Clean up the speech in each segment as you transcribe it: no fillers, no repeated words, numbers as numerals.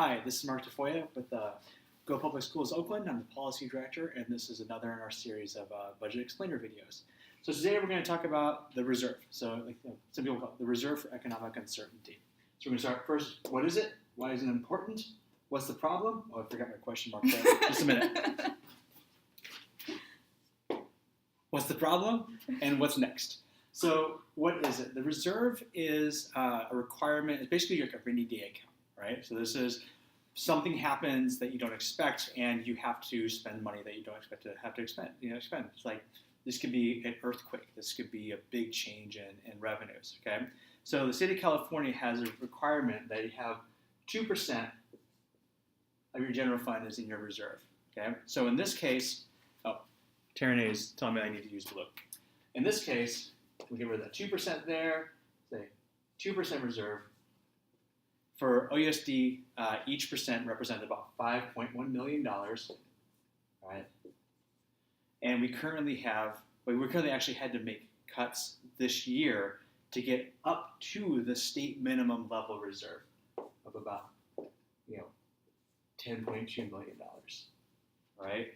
Hi, this is Marc Tafolla with Go Public Schools Oakland. I'm the Policy Director, and this is another in our series of budget explainer videos. So today we're going to talk about the reserve. So some people call it the reserve for economic uncertainty. So we're going to start first. What is it? Why is it important? What's the problem? Oh, I forgot my question mark there. Just a minute. What's the problem? And what's next? So what is it? The reserve is a requirement. It's basically like a rainy day account. Right? So this is something happens that you don't expect, and you have to spend money that you don't expect to have to expend. It's like this could be an earthquake. This could be a big change in revenues. Okay. So the state of California has a requirement that you have 2% of your general fund is in your reserve. Okay. So in this case, Terranay is telling me I need to use blue. In this case, we get rid of that 2% there. Say 2% reserve. For OUSD, each percent represented about $5.1 million, right? And we currently actually had to make cuts this year to get up to the state minimum level reserve of about, $10.2 million, right?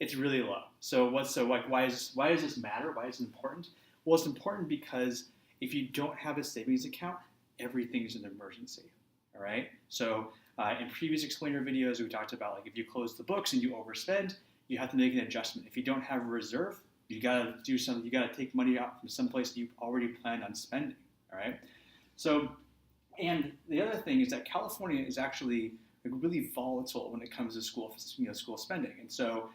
It's really low. So why does this matter? Why is it important? Well, it's important because if you don't have a savings account, everything's an emergency, all right? So in previous explainer videos, we talked about if you close the books and you overspend, you have to make an adjustment. If you don't have a reserve, you gotta do something. You gotta take money out from someplace you already planned on spending, all right? So, and the other thing is that California is actually really volatile when it comes to school spending, and so.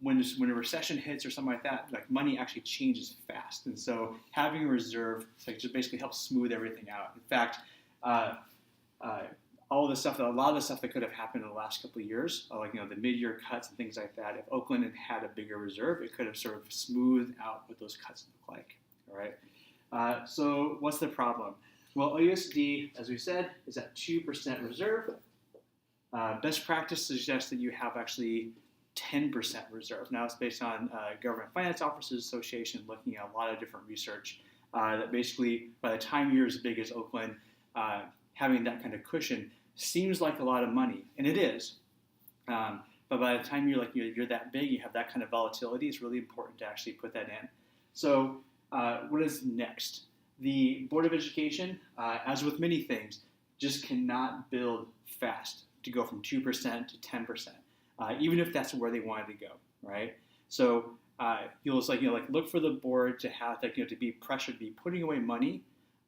When a recession hits or something like that, money actually changes fast. And so having a reserve just basically helps smooth everything out. In fact, a lot of the stuff that could have happened in the last couple of years, the mid-year cuts and things like that, if Oakland had a bigger reserve, it could have sort of smoothed out what those cuts look like. All right. So what's the problem? Well, OUSD, as we said, is at 2% reserve. Best practice suggests that you have actually 10% reserve. Now it's based on Government Finance Officers Association looking at a lot of different research that basically by the time you're as big as Oakland, having that kind of cushion seems like a lot of money, and it is. But by the time you're that big, you have that kind of volatility, it's really important to actually put that in. So what is next? The Board of Education, as with many things, just cannot build fast to go from 2% to 10%. Even if that's where they wanted to go, right? So you'll look for the board to have to be pressured to be putting away money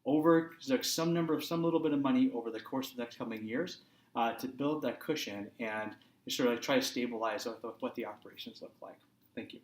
over some little bit of money over the course of the next coming years to build that cushion and sort of try to stabilize what the operations look like. Thank you.